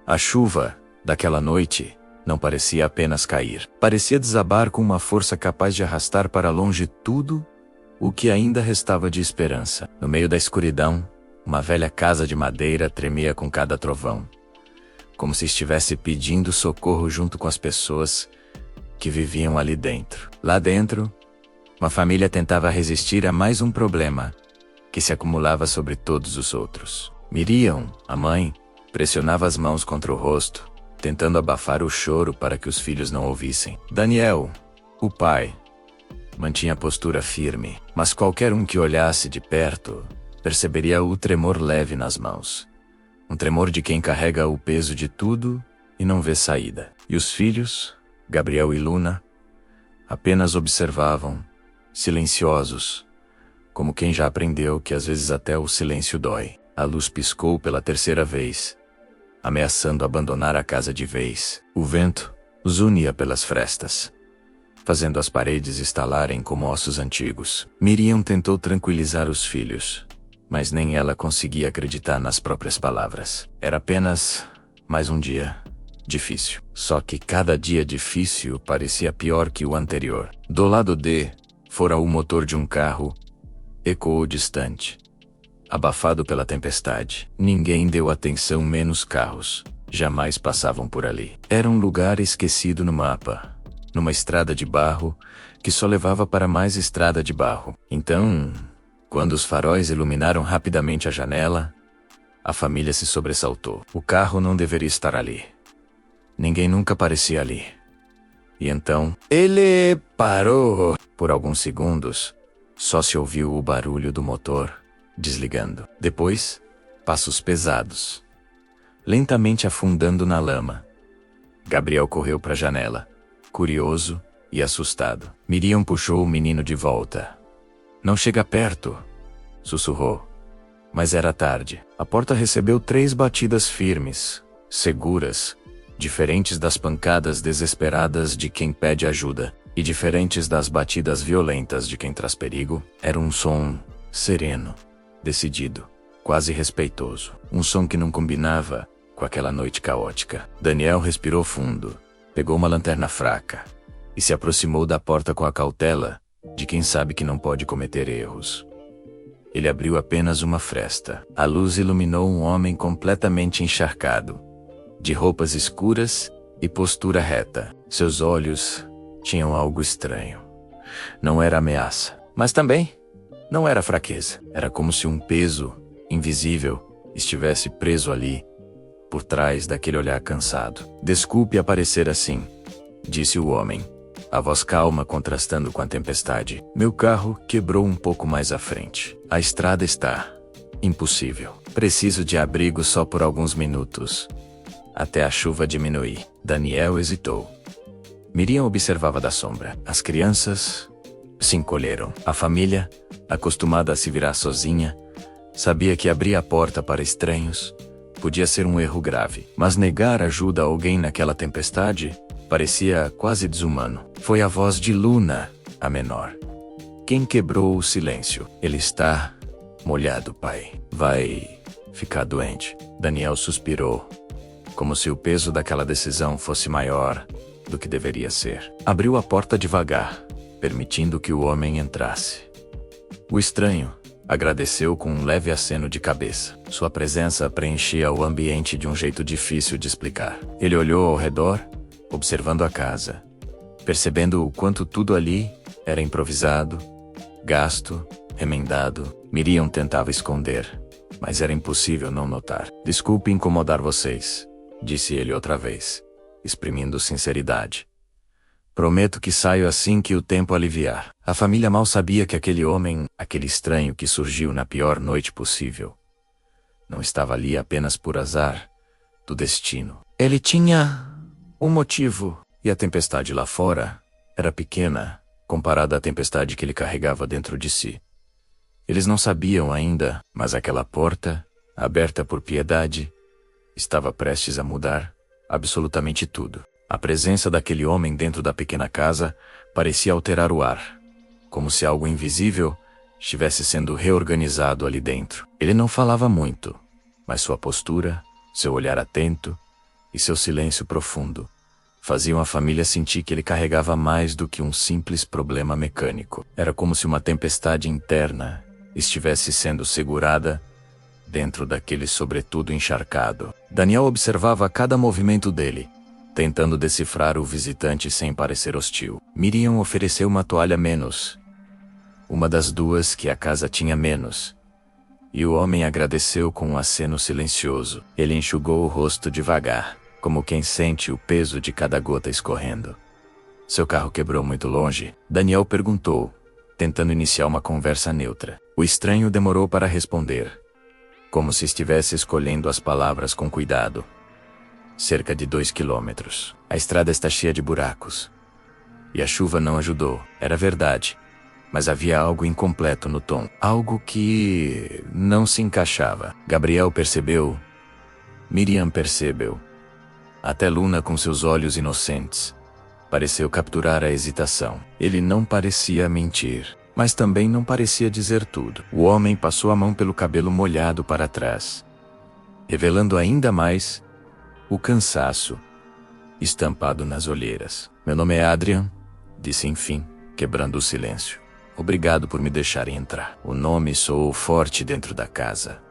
A chuva, daquela noite, não parecia apenas cair. Parecia desabar com uma força capaz de arrastar para longe tudo o que ainda restava de esperança. No meio da escuridão, uma velha casa de madeira tremia com cada trovão, como se estivesse pedindo socorro junto com as pessoas que viviam ali dentro. Lá dentro, uma família tentava resistir a mais um problema que se acumulava sobre todos os outros. Miriam, a mãe, pressionava as mãos contra o rosto, tentando abafar o choro para que os filhos não ouvissem. Daniel, o pai, mantinha a postura firme, mas qualquer um que olhasse de perto perceberia o tremor leve nas mãos. Um tremor de quem carrega o peso de tudo e não vê saída. E os filhos, Gabriel e Luna, apenas observavam, silenciosos, como quem já aprendeu que às vezes até o silêncio dói. A luz piscou pela terceira vez, ameaçando abandonar a casa de vez. O vento os unia pelas frestas, fazendo as paredes estalarem como ossos antigos. Miriam tentou tranquilizar os filhos, mas nem ela conseguia acreditar nas próprias palavras. Era apenas mais um dia difícil. Só que cada dia difícil parecia pior que o anterior. Do lado de fora, o motor de um carro ecoou distante, abafado pela tempestade. Ninguém deu atenção, menos carros jamais passavam por ali. Era um lugar esquecido no mapa, numa estrada de barro que só levava para mais estrada de barro. Então, quando os faróis iluminaram rapidamente a janela, a família se sobressaltou. O carro não deveria estar ali. Ninguém nunca aparecia ali. E então, ele parou. Por alguns segundos, só se ouviu o barulho do motor desligando. Depois, passos pesados, lentamente afundando na lama. Gabriel correu para a janela, curioso e assustado. Miriam puxou o menino de volta. Não chega perto, sussurrou. Mas era tarde. A porta recebeu 3 batidas firmes, seguras, diferentes das pancadas desesperadas de quem pede ajuda, e diferentes das batidas violentas de quem traz perigo. Era um som sereno, decidido, quase respeitoso. Um som que não combinava com aquela noite caótica. Daniel respirou fundo, pegou uma lanterna fraca e se aproximou da porta com a cautela de quem sabe que não pode cometer erros. Ele abriu apenas uma fresta. A luz iluminou um homem completamente encharcado, de roupas escuras e postura reta. Seus olhos tinham algo estranho. Não era ameaça, mas também não era fraqueza. Era como se um peso invisível estivesse preso ali, por trás daquele olhar cansado. Desculpe aparecer assim, disse o homem, a voz calma contrastando com a tempestade. Meu carro quebrou um pouco mais à frente. A estrada está impossível. Preciso de abrigo só por alguns minutos, até a chuva diminuir. Daniel hesitou. Miriam observava da sombra. As crianças se encolheram. A família, acostumada a se virar sozinha, sabia que abrir a porta para estranhos podia ser um erro grave. Mas negar ajuda a alguém naquela tempestade parecia quase desumano. Foi a voz de Luna, a menor, quem quebrou o silêncio. Ele está molhado, pai. Vai ficar doente. Daniel suspirou, como se o peso daquela decisão fosse maior do que deveria ser. Abriu a porta devagar, permitindo que o homem entrasse. O estranho agradeceu com um leve aceno de cabeça. Sua presença preenchia o ambiente de um jeito difícil de explicar. Ele olhou ao redor, observando a casa, percebendo o quanto tudo ali era improvisado, gasto, remendado. Miriam tentava esconder, mas era impossível não notar. Desculpe incomodar vocês, disse ele outra vez, exprimindo sinceridade. Prometo que saio assim que o tempo aliviar. A família mal sabia que aquele homem, aquele estranho que surgiu na pior noite possível, não estava ali apenas por azar do destino. Ele tinha um motivo, e a tempestade lá fora era pequena comparada à tempestade que ele carregava dentro de si. Eles não sabiam ainda, mas aquela porta, aberta por piedade, estava prestes a mudar absolutamente tudo. A presença daquele homem dentro da pequena casa parecia alterar o ar, como se algo invisível estivesse sendo reorganizado ali dentro. Ele não falava muito, mas sua postura, seu olhar atento, e seu silêncio profundo faziam a família sentir que ele carregava mais do que um simples problema mecânico. Era como se uma tempestade interna estivesse sendo segurada dentro daquele sobretudo encharcado. Daniel observava cada movimento dele, tentando decifrar o visitante sem parecer hostil. Miriam ofereceu uma toalha menos, uma das duas que a casa tinha menos, e o homem agradeceu com um aceno silencioso. Ele enxugou o rosto devagar, como quem sente o peso de cada gota escorrendo. Seu carro quebrou muito longe? Daniel perguntou, tentando iniciar uma conversa neutra. O estranho demorou para responder, como se estivesse escolhendo as palavras com cuidado. Cerca de 2 quilômetros. A estrada está cheia de buracos. E a chuva não ajudou. Era verdade. Mas havia algo incompleto no tom. Algo que não se encaixava. Gabriel percebeu. Miriam percebeu. Até Luna, com seus olhos inocentes, pareceu capturar a hesitação. Ele não parecia mentir, mas também não parecia dizer tudo. O homem passou a mão pelo cabelo molhado para trás, revelando ainda mais o cansaço estampado nas olheiras. Meu nome é Adrian, disse enfim, quebrando o silêncio. Obrigado por me deixarem entrar. O nome soou forte dentro da casa.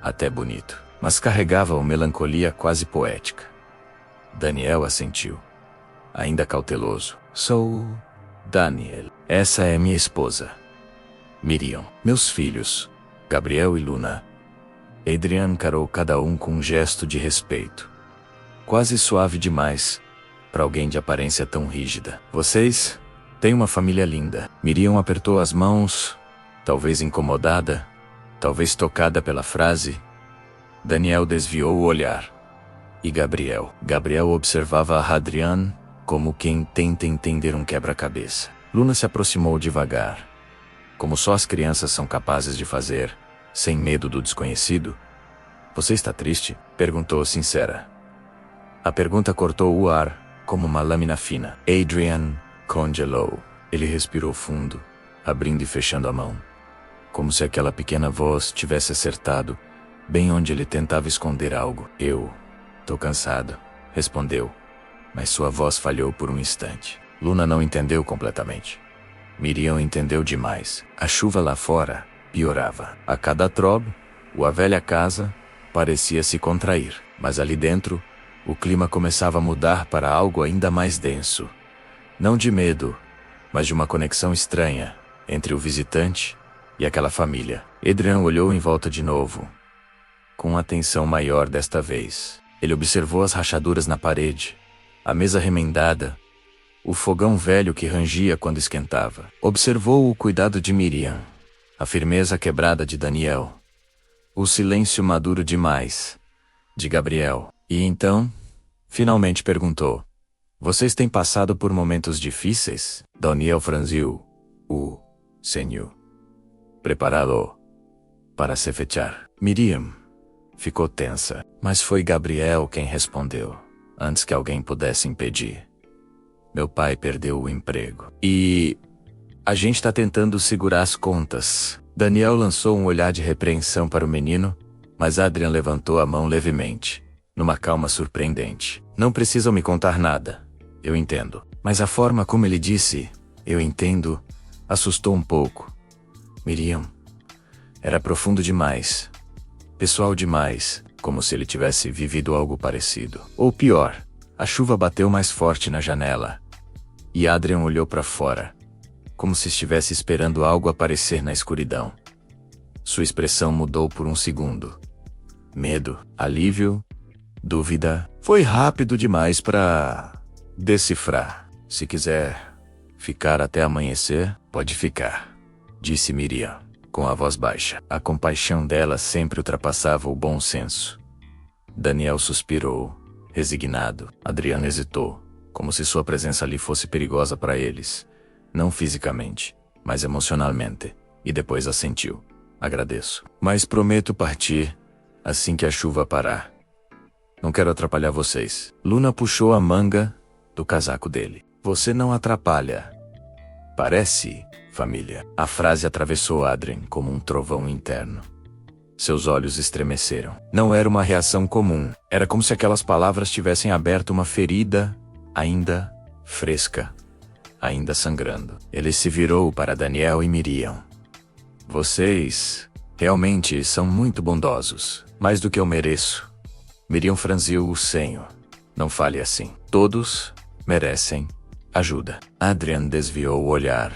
Até bonito, mas carregava uma melancolia quase poética. Daniel assentiu, ainda cauteloso. Sou Daniel. Essa é minha esposa, Miriam. Meus filhos, Gabriel e Luna. Adrian encarou cada um com um gesto de respeito, quase suave demais para alguém de aparência tão rígida. Vocês têm uma família linda. Miriam apertou as mãos, talvez incomodada, talvez tocada pela frase. Daniel desviou o olhar. E Gabriel observava a Adrian como quem tenta entender um quebra-cabeça. Luna se aproximou devagar, como só as crianças são capazes de fazer, sem medo do desconhecido. Você está triste? Perguntou sincera. A pergunta cortou o ar, como uma lâmina fina. Adrian congelou. Ele respirou fundo, abrindo e fechando a mão, como se aquela pequena voz tivesse acertado, bem onde ele tentava esconder algo. Tô cansado, respondeu, mas sua voz falhou por um instante. Luna não entendeu completamente. Miriam entendeu demais. A chuva lá fora piorava. A cada trobe, a velha casa parecia se contrair, mas ali dentro, o clima começava a mudar para algo ainda mais denso. Não de medo, mas de uma conexão estranha entre o visitante e aquela família. Adrian olhou em volta de novo, com atenção maior desta vez. Ele observou as rachaduras na parede, a mesa remendada, o fogão velho que rangia quando esquentava. Observou o cuidado de Miriam, a firmeza quebrada de Daniel, o silêncio maduro demais de Gabriel. E então, finalmente perguntou: Vocês têm passado por momentos difíceis? Daniel franziu o senho, preparado para se fechar. Miriam ficou tensa, mas foi Gabriel quem respondeu, antes que alguém pudesse impedir. Meu pai perdeu o emprego. E a gente tá tentando segurar as contas. Daniel lançou um olhar de repreensão para o menino, mas Adrian levantou a mão levemente, numa calma surpreendente. Não precisam me contar nada. Eu entendo. Mas a forma como ele disse, eu entendo, assustou um pouco. Miriam. Era profundo demais. Pessoal demais, como se ele tivesse vivido algo parecido. Ou pior, a chuva bateu mais forte na janela. E Adrian olhou para fora, como se estivesse esperando algo aparecer na escuridão. Sua expressão mudou por um segundo. Medo, alívio, dúvida. Foi rápido demais para decifrar. Se quiser ficar até amanhecer, pode ficar, disse Miriam, com a voz baixa. A compaixão dela sempre ultrapassava o bom senso. Daniel suspirou, resignado. Adriano hesitou, como se sua presença ali fosse perigosa para eles. Não fisicamente, mas emocionalmente. E depois assentiu. Agradeço. Mas prometo partir assim que a chuva parar. Não quero atrapalhar vocês. Luna puxou a manga do casaco dele. Você não atrapalha. Parece, família. A frase atravessou Adrian como um trovão interno. Seus olhos estremeceram. Não era uma reação comum. Era como se aquelas palavras tivessem aberto uma ferida, ainda fresca, ainda sangrando. Ele se virou para Daniel e Miriam. Vocês realmente são muito bondosos. Mais do que eu mereço. Miriam franziu o senho. Não fale assim. Todos merecem ajuda. Adrian desviou o olhar.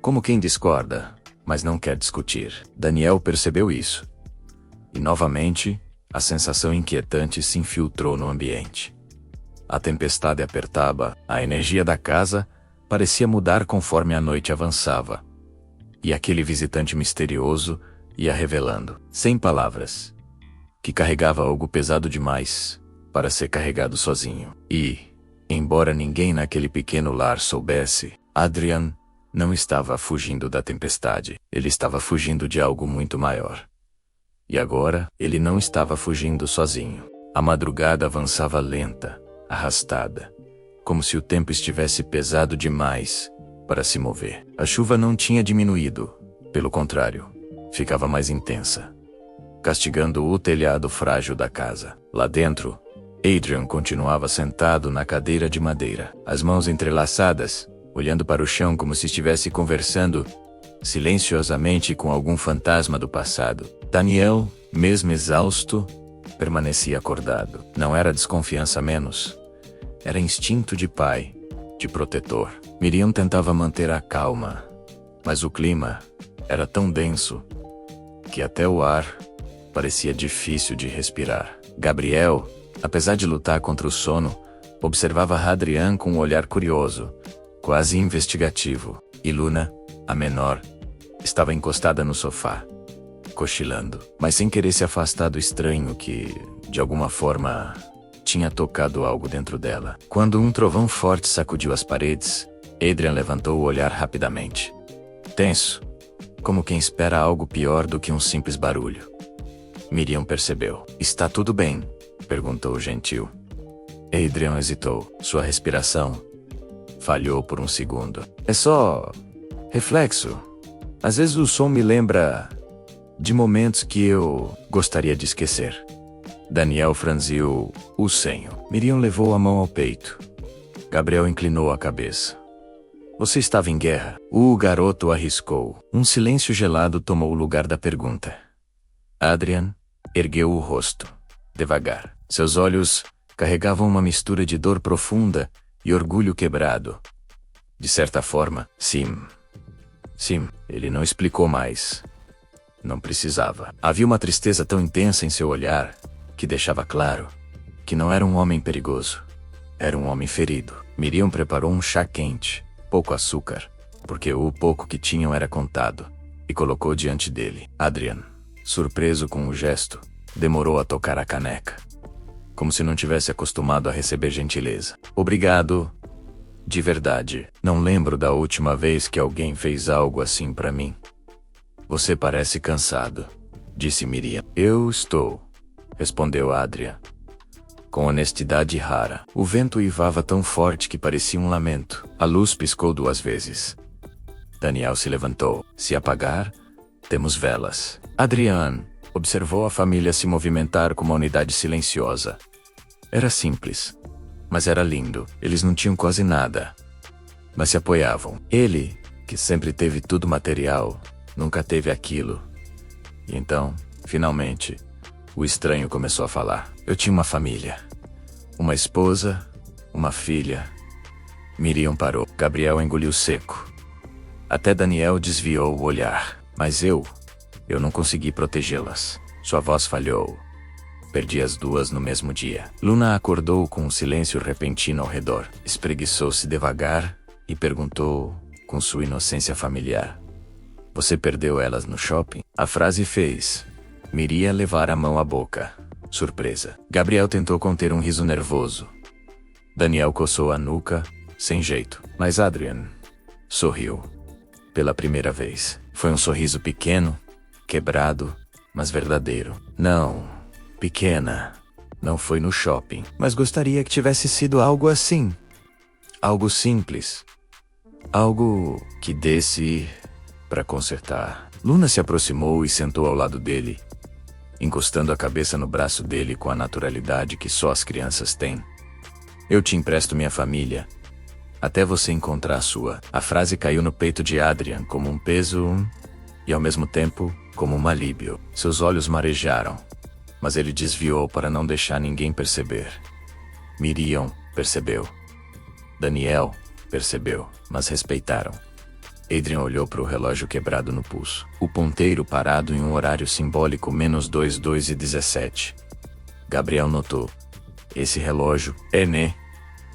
Como quem discorda, mas não quer discutir. Daniel percebeu isso. E novamente, a sensação inquietante se infiltrou no ambiente. A tempestade apertava, a energia da casa parecia mudar conforme a noite avançava. E aquele visitante misterioso ia revelando, sem palavras, que carregava algo pesado demais para ser carregado sozinho. E, embora ninguém naquele pequeno lar soubesse, Adrian não estava fugindo da tempestade. Ele estava fugindo de algo muito maior. E agora, ele não estava fugindo sozinho. A madrugada avançava lenta, arrastada, como se o tempo estivesse pesado demais para se mover. A chuva não tinha diminuído, pelo contrário, ficava mais intensa, castigando o telhado frágil da casa. Lá dentro, Adrian continuava sentado na cadeira de madeira, as mãos entrelaçadas, olhando para o chão como se estivesse conversando silenciosamente com algum fantasma do passado. Daniel, mesmo exausto, permanecia acordado. Não era desconfiança menos. Era instinto de pai, de protetor. Miriam tentava manter a calma, mas o clima era tão denso que até o ar parecia difícil de respirar. Gabriel, apesar de lutar contra o sono, observava Adrian com um olhar curioso, quase investigativo. E Luna, a menor, estava encostada no sofá, cochilando, mas sem querer se afastar do estranho que, de alguma forma, tinha tocado algo dentro dela. Quando um trovão forte sacudiu as paredes, Adrian levantou o olhar rapidamente. Tenso, como quem espera algo pior do que um simples barulho. Miriam percebeu. Está tudo bem? Perguntou gentil. Adrian hesitou. Sua respiração falhou por um segundo. É só reflexo. Às vezes o som me lembra de momentos que eu gostaria de esquecer. Daniel franziu o senho. Miriam levou a mão ao peito. Gabriel inclinou a cabeça. Você estava em guerra? O garoto arriscou. Um silêncio gelado tomou o lugar da pergunta. Adrian ergueu o rosto, devagar. Seus olhos carregavam uma mistura de dor profunda e orgulho quebrado. De certa forma, sim. Sim, ele não explicou mais. Não precisava. Havia uma tristeza tão intensa em seu olhar que deixava claro que não era um homem perigoso. Era um homem ferido. Miriam preparou um chá quente, pouco açúcar, porque o pouco que tinham era contado, e colocou diante dele. Adrian, surpreso com o gesto, demorou a tocar a caneca, como se não tivesse acostumado a receber gentileza. Obrigado. De verdade, não lembro da última vez que alguém fez algo assim pra mim. Você parece cansado, disse Miriam. Eu estou, respondeu Adrian, com honestidade rara. O vento uivava tão forte que parecia um lamento. A luz piscou 2 vezes. Daniel se levantou. Se apagar, temos velas. Adrian observou a família se movimentar com uma unidade silenciosa. Era simples, mas era lindo. Eles não tinham quase nada, mas se apoiavam. Ele, que sempre teve tudo material, nunca teve aquilo. E então, finalmente, o estranho começou a falar. Eu tinha uma família. Uma esposa, uma filha. Miriam parou. Gabriel engoliu seco. Até Daniel desviou o olhar. Mas eu não consegui protegê-las. Sua voz falhou. Perdi as 2 no mesmo dia. Luna acordou com um silêncio repentino ao redor. Espreguiçou-se devagar e perguntou com sua inocência familiar. Você perdeu elas no shopping? A frase fez Miriam levar a mão à boca. Surpresa. Gabriel tentou conter um riso nervoso. Daniel coçou a nuca, sem jeito. Mas Adrian sorriu. Pela primeira vez. Foi um sorriso pequeno, quebrado, mas verdadeiro. Não, pequena. Não foi no shopping. Mas gostaria que tivesse sido algo assim. Algo simples. Algo que desse para consertar. Luna se aproximou e sentou ao lado dele, encostando a cabeça no braço dele com a naturalidade que só as crianças têm. Eu te empresto minha família, até você encontrar a sua. A frase caiu no peito de Adrian como um peso e, ao mesmo tempo, como um alívio. Seus olhos marejaram, mas ele desviou para não deixar ninguém perceber. Miriam percebeu. Daniel percebeu, mas respeitaram. Adrian olhou para o relógio quebrado no pulso. O ponteiro parado em um horário simbólico -2:17. Gabriel notou. Esse relógio é, né?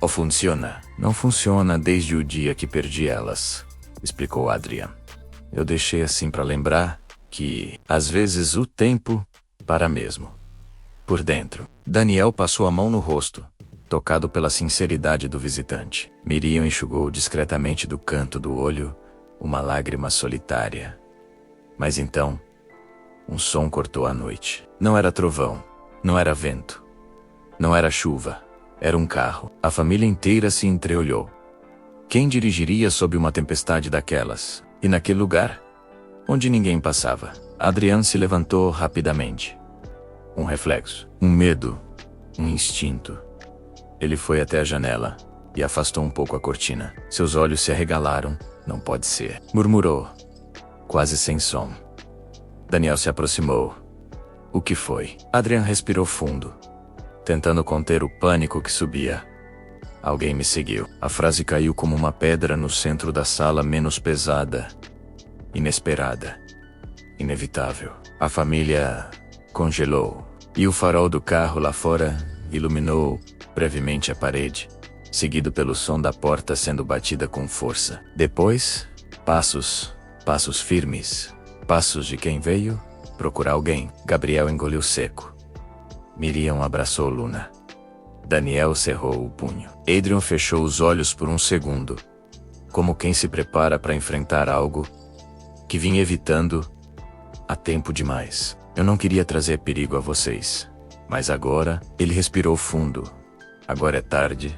Ou funciona? Não funciona desde o dia que perdi elas, explicou Adrian. Eu deixei assim para lembrar que, às vezes, o tempo para mesmo. Por dentro. Daniel passou a mão no rosto, tocado pela sinceridade do visitante. Miriam enxugou discretamente do canto do olho uma lágrima solitária. Mas então, um som cortou a noite. Não era trovão, não era vento, não era chuva, era um carro. A família inteira se entreolhou. Quem dirigiria sob uma tempestade daquelas? E naquele lugar, onde ninguém passava? Adrian se levantou rapidamente. Um reflexo, um medo, um instinto. Ele foi até a janela e afastou um pouco a cortina. Seus olhos se arregalaram. Não pode ser, murmurou, quase sem som. Daniel se aproximou. O que foi? Adrian respirou fundo, tentando conter o pânico que subia. Alguém me seguiu. A frase caiu como uma pedra no centro da sala, menos pesada, inesperada, inevitável. A família congelou, e o farol do carro lá fora iluminou brevemente a parede, seguido pelo som da porta sendo batida com força. Depois, passos firmes, passos de quem veio procurar alguém. Gabriel engoliu seco. Miriam abraçou Luna. Daniel cerrou o punho. Adrian fechou os olhos por um segundo, como quem se prepara para enfrentar algo que vinha evitando há tempo demais. Eu não queria trazer perigo a vocês, mas agora, ele respirou fundo. Agora é tarde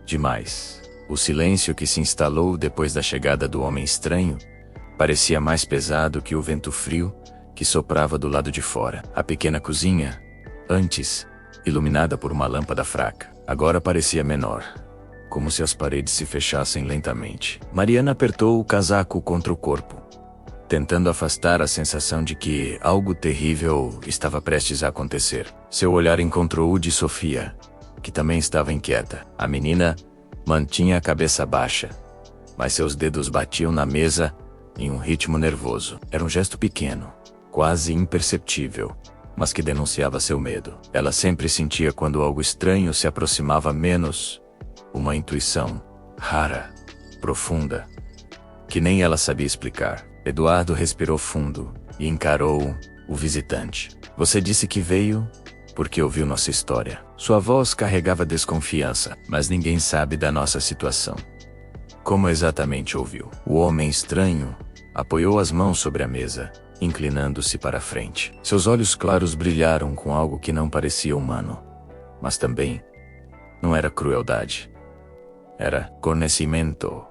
demais. O silêncio que se instalou depois da chegada do homem estranho parecia mais pesado que o vento frio que soprava do lado de fora. A pequena cozinha, antes iluminada por uma lâmpada fraca, agora parecia menor, como se as paredes se fechassem lentamente. Mariana apertou o casaco contra o corpo, tentando afastar a sensação de que algo terrível estava prestes a acontecer. Seu olhar encontrou o de Sofia, que também estava inquieta. A menina mantinha a cabeça baixa, mas seus dedos batiam na mesa em um ritmo nervoso. Era um gesto pequeno, quase imperceptível, mas que denunciava seu medo. Ela sempre sentia quando algo estranho se aproximava, menos uma intuição rara, profunda, que nem ela sabia explicar. Eduardo respirou fundo e encarou o visitante. Você disse que veio porque ouviu nossa história. Sua voz carregava desconfiança, mas ninguém sabe da nossa situação. Como exatamente ouviu? O homem estranho apoiou as mãos sobre a mesa, inclinando-se para a frente. Seus olhos claros brilharam com algo que não parecia humano, mas também não era crueldade. Era conhecimento.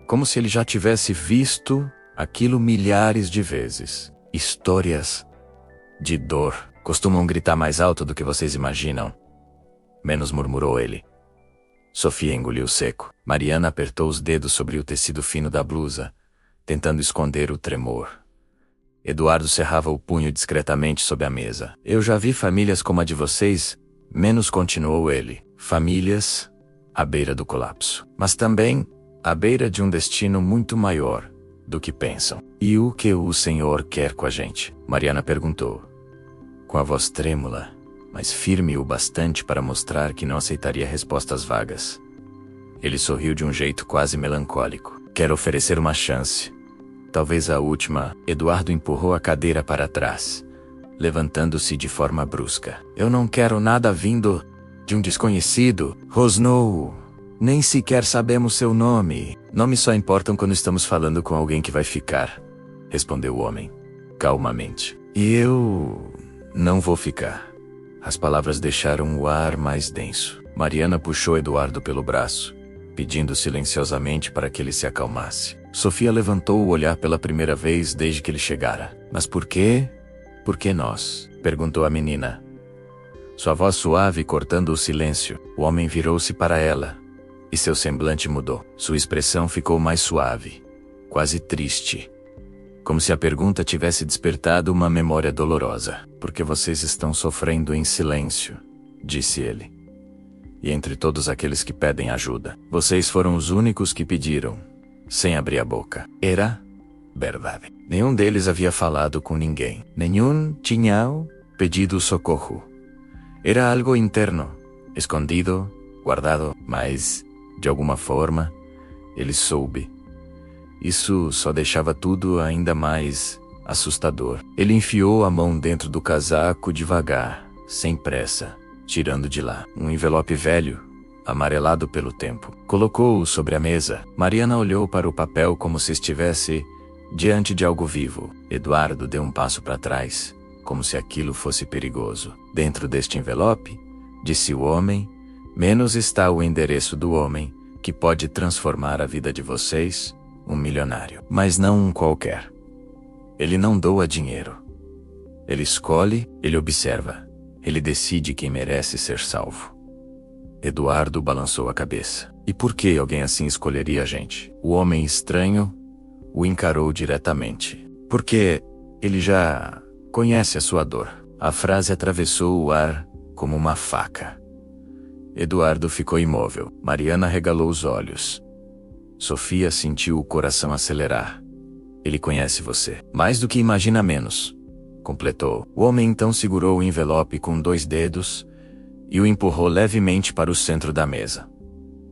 Como se ele já tivesse visto aquilo milhares de vezes. Histórias de dor costumam gritar mais alto do que vocês imaginam. Menos, murmurou ele. Sofia engoliu seco. Mariana apertou os dedos sobre o tecido fino da blusa, tentando esconder o tremor. Eduardo cerrava o punho discretamente sob a mesa. Eu já vi famílias como a de vocês, menos, continuou ele. Famílias à beira do colapso. Mas também à beira de um destino muito maior do que pensam. E o que o Senhor quer com a gente? Mariana perguntou, com a voz trêmula, mas firme o bastante para mostrar que não aceitaria respostas vagas. Ele sorriu de um jeito quase melancólico. Quero oferecer uma chance. Talvez a última. Eduardo empurrou a cadeira para trás, levantando-se de forma brusca. Eu não quero nada vindo de um desconhecido, rosnou. Nem sequer sabemos seu nome. Nomes só importam quando estamos falando com alguém que vai ficar, respondeu o homem, calmamente. E eu não vou ficar. As palavras deixaram o ar mais denso. Mariana puxou Eduardo pelo braço, pedindo silenciosamente para que ele se acalmasse. Sofia levantou o olhar pela primeira vez desde que ele chegara. Mas por quê? Por que nós? Perguntou a menina. Sua voz suave cortando o silêncio. O homem virou-se para ela. E seu semblante mudou. Sua expressão ficou mais suave. Quase triste. Como se a pergunta tivesse despertado uma memória dolorosa. Por que vocês estão sofrendo em silêncio? Disse ele. E entre todos aqueles que pedem ajuda, vocês foram os únicos que pediram, sem abrir a boca. Era verdade. Nenhum deles havia falado com ninguém. Nenhum tinha pedido socorro. Era algo interno, escondido, guardado, mas, de alguma forma, ele soube. Isso só deixava tudo ainda mais assustador. Ele enfiou a mão dentro do casaco devagar, sem pressa, tirando de lá um envelope velho, amarelado pelo tempo. Colocou-o sobre a mesa. Mariana olhou para o papel como se estivesse diante de algo vivo. Eduardo deu um passo para trás, como se aquilo fosse perigoso. Dentro deste envelope, disse o homem, menos está o endereço do homem que pode transformar a vida de vocês, um milionário. Mas não um qualquer. Ele não doa dinheiro. Ele escolhe, ele observa. Ele decide quem merece ser salvo. Eduardo balançou a cabeça. E por que alguém assim escolheria a gente? O homem estranho o encarou diretamente. Porque ele já conhece a sua dor. A frase atravessou o ar como uma faca. Eduardo ficou imóvel. Mariana regalou os olhos. Sofia sentiu o coração acelerar. Ele conhece você. Mais do que imagina menos. Completou. O homem então segurou o envelope com 2 dedos e o empurrou levemente para o centro da mesa.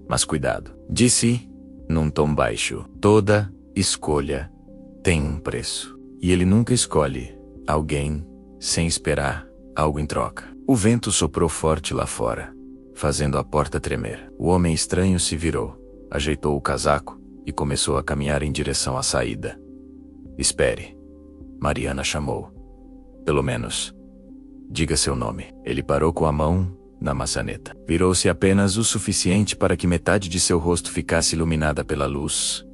Mas cuidado, disse, num tom baixo. Toda escolha tem um preço. E ele nunca escolhe alguém sem esperar algo em troca. O vento soprou forte lá fora, fazendo a porta tremer. O homem estranho se virou, ajeitou o casaco e começou a caminhar em direção à saída. Espere, Mariana chamou. Pelo menos, diga seu nome. Ele parou com a mão na maçaneta. Virou-se apenas o suficiente para que metade de seu rosto ficasse iluminada pela luz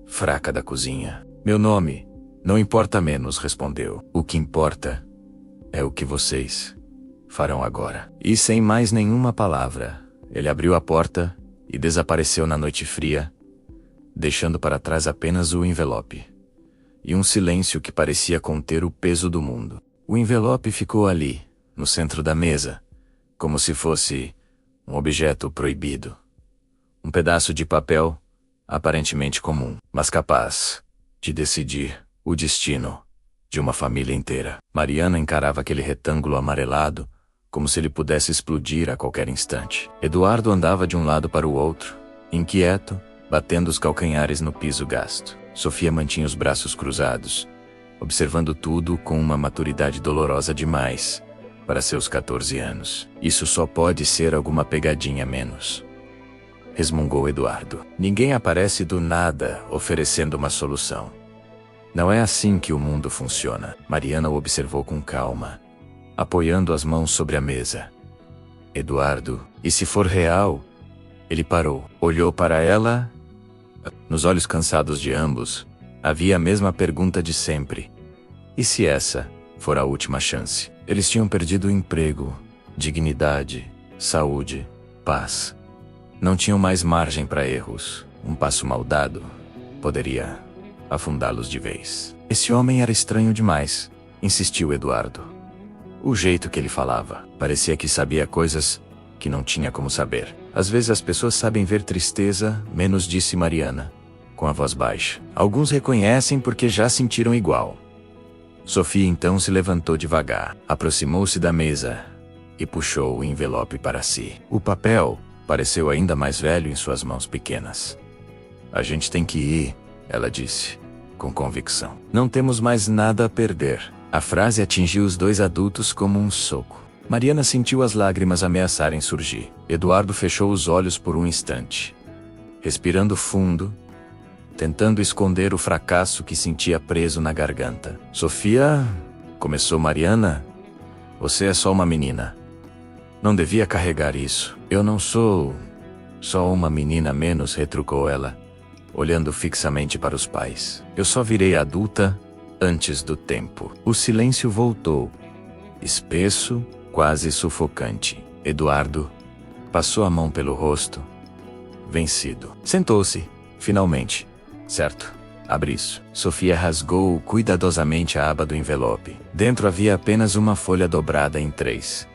fraca da cozinha. Meu nome não importa menos, respondeu. O que importa é o que vocês farão agora. E sem mais nenhuma palavra, ele abriu a porta e desapareceu na noite fria, deixando para trás apenas o envelope e um silêncio que parecia conter o peso do mundo. O envelope ficou ali, no centro da mesa, como se fosse um objeto proibido. Um pedaço de papel, aparentemente comum, mas capaz de decidir o destino de uma família inteira. Mariana encarava aquele retângulo amarelado, como se ele pudesse explodir a qualquer instante. Eduardo andava de um lado para o outro, inquieto, batendo os calcanhares no piso gasto. Sofia mantinha os braços cruzados, observando tudo com uma maturidade dolorosa demais para seus 14 anos. Isso só pode ser alguma pegadinha menos, resmungou Eduardo. Ninguém aparece do nada oferecendo uma solução. Não é assim que o mundo funciona. Mariana o observou com calma, apoiando as mãos sobre a mesa. Eduardo, e se for real? Ele parou, olhou para ela. Nos olhos cansados de ambos, havia a mesma pergunta de sempre. E se essa for a última chance? Eles tinham perdido o emprego, dignidade, saúde, paz. Não tinham mais margem para erros. Um passo mal dado poderia afundá-los de vez. Esse homem era estranho demais, insistiu Eduardo. O jeito que ele falava, parecia que sabia coisas que não tinha como saber. Às vezes as pessoas sabem ver tristeza, menos, disse Mariana, com a voz baixa. Alguns reconhecem porque já sentiram igual. Sofia então se levantou devagar, aproximou-se da mesa e puxou o envelope para si. O papel pareceu ainda mais velho em suas mãos pequenas. A gente tem que ir, ela disse, com convicção. Não temos mais nada a perder. A frase atingiu os 2 adultos como um soco. Mariana sentiu as lágrimas ameaçarem surgir. Eduardo fechou os olhos por um instante, respirando fundo, tentando esconder o fracasso que sentia preso na garganta. Sofia, começou Mariana, você é só uma menina. Não devia carregar isso. Eu não sou só uma menina menos, retrucou ela, olhando fixamente para os pais. Eu só virei adulta antes do tempo. O silêncio voltou, espesso, quase sufocante. Eduardo passou a mão pelo rosto, vencido. Sentou-se, finalmente. Certo, abre isso. Sofia rasgou cuidadosamente a aba do envelope. Dentro havia apenas uma folha dobrada em 3.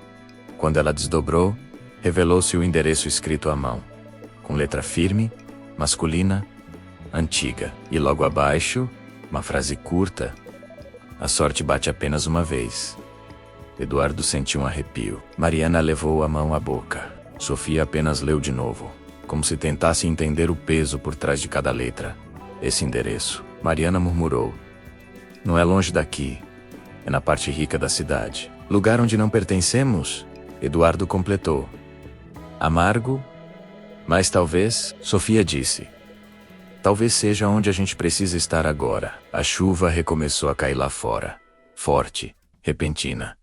Quando ela desdobrou, revelou-se o endereço escrito à mão, com letra firme, masculina, antiga. E logo abaixo, uma frase curta: a sorte bate apenas uma vez. Eduardo sentiu um arrepio. Mariana levou a mão à boca. Sofia apenas leu de novo, como se tentasse entender o peso por trás de cada letra. Esse endereço. Mariana murmurou. Não é longe daqui. É na parte rica da cidade. Lugar onde não pertencemos? Eduardo completou. Amargo? Mas talvez, Sofia disse. Talvez seja onde a gente precisa estar agora. A chuva recomeçou a cair lá fora. Forte, repentina.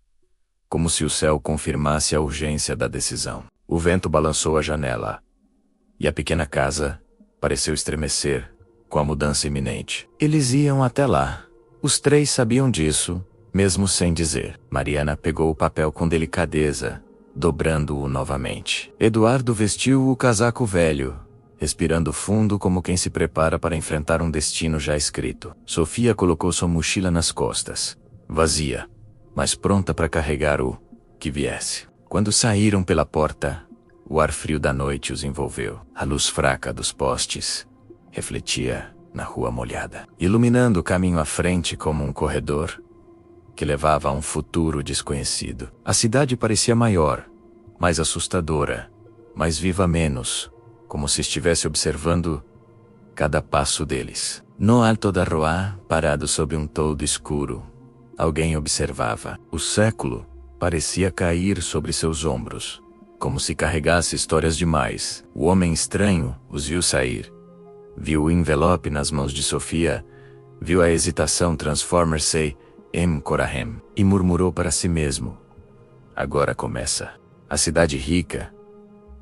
Como se o céu confirmasse a urgência da decisão. O vento balançou a janela. E a pequena casa pareceu estremecer com a mudança iminente. Eles iam até lá. Os 3 sabiam disso, mesmo sem dizer. Mariana pegou o papel com delicadeza, dobrando-o novamente. Eduardo vestiu o casaco velho, respirando fundo como quem se prepara para enfrentar um destino já escrito. Sofia colocou sua mochila nas costas, vazia, mas pronta para carregar o que viesse. Quando saíram pela porta, o ar frio da noite os envolveu. A luz fraca dos postes refletia na rua molhada, iluminando o caminho à frente como um corredor que levava a um futuro desconhecido. A cidade parecia maior, mais assustadora, mais viva menos, como se estivesse observando cada passo deles. No alto da rua, parado sob um toldo escuro, alguém observava. O século parecia cair sobre seus ombros, como se carregasse histórias demais. O homem estranho os viu sair. Viu o envelope nas mãos de Sofia, viu a hesitação transformar-se em Corahem, e murmurou para si mesmo. Agora começa. A cidade rica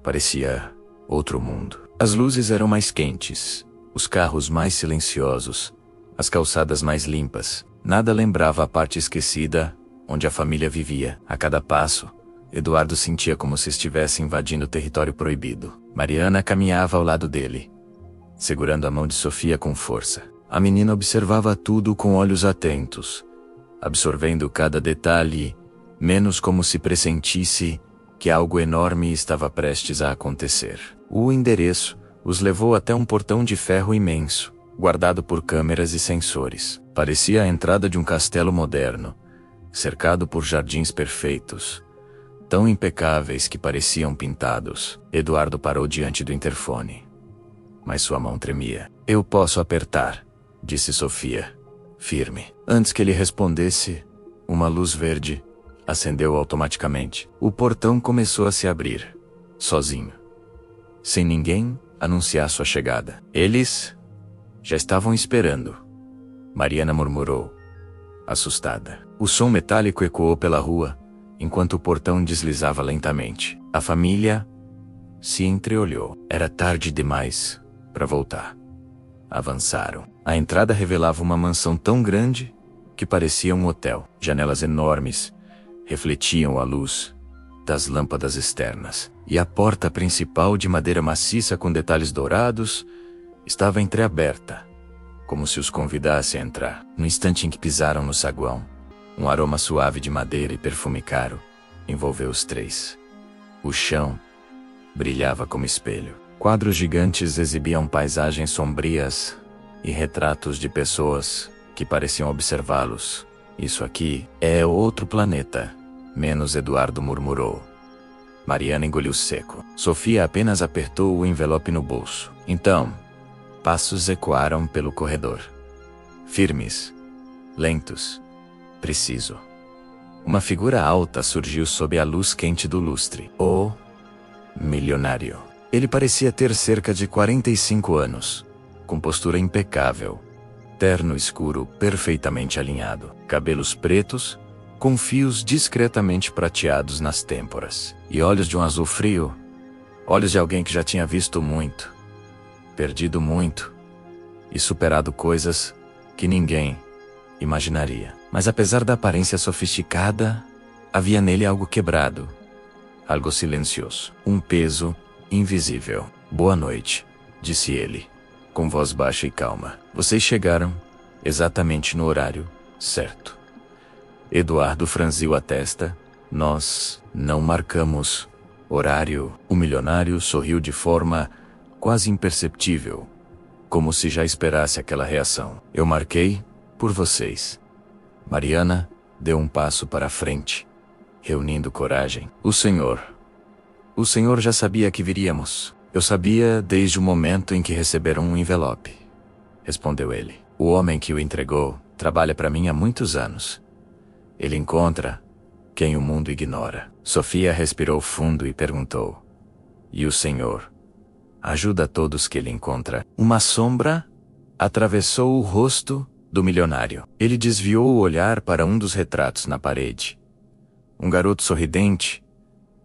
parecia outro mundo. As luzes eram mais quentes, os carros mais silenciosos, as calçadas mais limpas. Nada lembrava a parte esquecida, onde a família vivia. A cada passo, Eduardo sentia como se estivesse invadindo território proibido. Mariana caminhava ao lado dele, segurando a mão de Sofia com força. A menina observava tudo com olhos atentos, absorvendo cada detalhe, menos como se pressentisse que algo enorme estava prestes a acontecer. O endereço os levou até um portão de ferro imenso, guardado por câmeras e sensores. Parecia a entrada de um castelo moderno, cercado por jardins perfeitos, tão impecáveis que pareciam pintados. Eduardo parou diante do interfone, mas sua mão tremia. Eu posso apertar, disse Sofia, firme. Antes que ele respondesse, uma luz verde acendeu automaticamente. O portão começou a se abrir, sozinho, sem ninguém anunciar sua chegada. Eles já estavam esperando. Mariana murmurou, assustada. O som metálico ecoou pela rua, enquanto o portão deslizava lentamente. A família se entreolhou. Era tarde demais para voltar. Avançaram. A entrada revelava uma mansão tão grande que parecia um hotel. Janelas enormes refletiam a luz das lâmpadas externas. E a porta principal, de madeira maciça com detalhes dourados, estava entreaberta, como se os convidasse a entrar. No instante em que pisaram no saguão, um aroma suave de madeira e perfume caro envolveu os 3. O chão brilhava como espelho. Quadros gigantes exibiam paisagens sombrias e retratos de pessoas que pareciam observá-los. Isso aqui é outro planeta, menos Eduardo murmurou. Mariana engoliu seco. Sofia apenas apertou o envelope no bolso. Então, passos ecoaram pelo corredor. Firmes, lentos, preciso. Uma figura alta surgiu sob a luz quente do lustre. O milionário. Ele parecia ter cerca de 45 anos, com postura impecável, terno escuro perfeitamente alinhado, cabelos pretos, com fios discretamente prateados nas têmporas, e olhos de um azul frio, olhos de alguém que já tinha visto muito, perdido muito, e superado coisas que ninguém imaginaria. Mas apesar da aparência sofisticada, Havia nele algo quebrado, algo silencioso, um peso invisível. Boa noite, disse ele, com voz baixa e calma. Vocês chegaram exatamente no horário certo. Eduardo franziu a testa. Nós não marcamos horário. O milionário sorriu de forma quase imperceptível, como se já esperasse aquela reação. Eu marquei por vocês. Mariana deu um passo para a frente, reunindo coragem. O senhor já sabia que viríamos. Eu sabia desde o momento em que receberam um envelope, respondeu ele. O homem que o entregou trabalha para mim há muitos anos. Ele encontra quem o mundo ignora. Sofia respirou fundo e perguntou: e o senhor ajuda todos que ele encontra? Uma sombra atravessou o rosto do milionário. Ele desviou o olhar para um dos retratos na parede. Um garoto sorridente,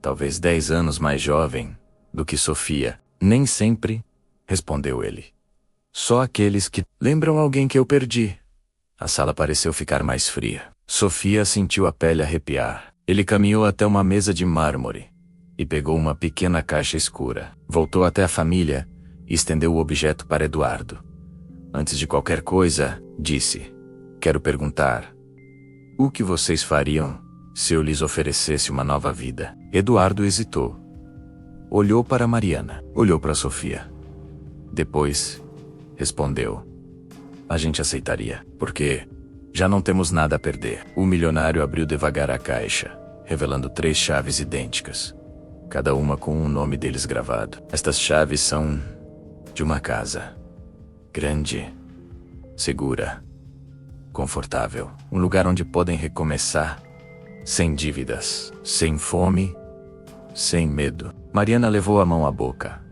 talvez 10 anos mais jovem do que Sofia. Nem sempre, respondeu ele. Só aqueles que lembram alguém que eu perdi. A sala pareceu ficar mais fria. Sofia sentiu a pele arrepiar. Ele caminhou até uma mesa de mármore e pegou uma pequena caixa escura. Voltou até a família e estendeu o objeto para Eduardo. Antes de qualquer coisa, disse: quero perguntar, o que vocês fariam se eu lhes oferecesse uma nova vida? Eduardo hesitou. Olhou para Mariana. Olhou para Sofia. Depois, respondeu: a gente aceitaria, porque já não temos nada a perder. O milionário abriu devagar a caixa, revelando 3 chaves idênticas, cada uma com um nome deles gravado. Estas chaves são de uma casa. Grande, segura, confortável. Um lugar onde podem recomeçar, sem dívidas, sem fome, sem medo. Mariana levou a mão à boca,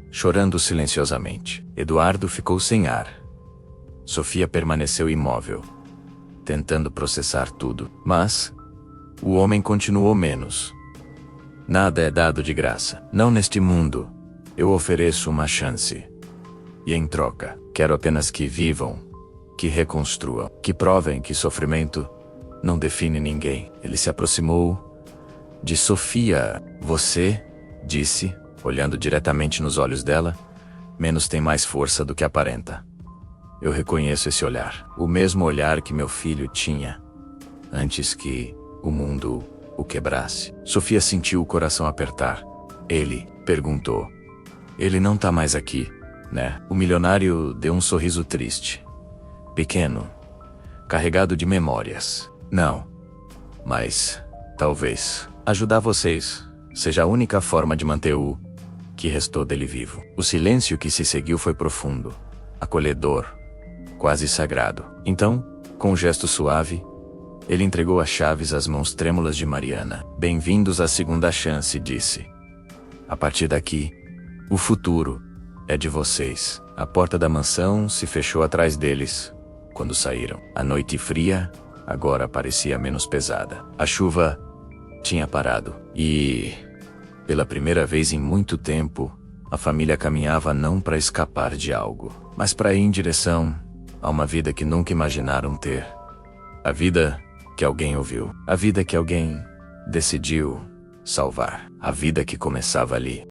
chorando silenciosamente. Eduardo ficou sem ar. Sofia permaneceu imóvel, tentando processar tudo. Mas o homem continuou menos. Nada é dado de graça. Não neste mundo. Eu ofereço uma chance. E em troca, quero apenas que vivam, que reconstruam, que provem que sofrimento não define ninguém. Ele se aproximou de Sofia. Você, disse, olhando diretamente nos olhos dela, menos tem mais força do que aparenta. Eu reconheço esse olhar. O mesmo olhar que meu filho tinha antes que o mundo o quebrasse. Sofia sentiu o coração apertar. Ele perguntou: ele não tá mais aqui, né? O milionário deu um sorriso triste, pequeno, carregado de memórias. Não, mas talvez ajudar vocês seja a única forma de manter o que restou dele vivo. O silêncio que se seguiu foi profundo, acolhedor, quase sagrado. Então, com um gesto suave, ele entregou as chaves às mãos trêmulas de Mariana. Bem-vindos à segunda chance, disse. A partir daqui, o futuro é de vocês. A porta da mansão se fechou atrás deles quando saíram. A noite fria agora parecia menos pesada. A chuva tinha parado e, pela primeira vez em muito tempo, a família caminhava não para escapar de algo, mas para ir em direção a uma vida que nunca imaginaram ter. A vida que alguém ouviu. A vida que alguém decidiu salvar. A vida que começava ali.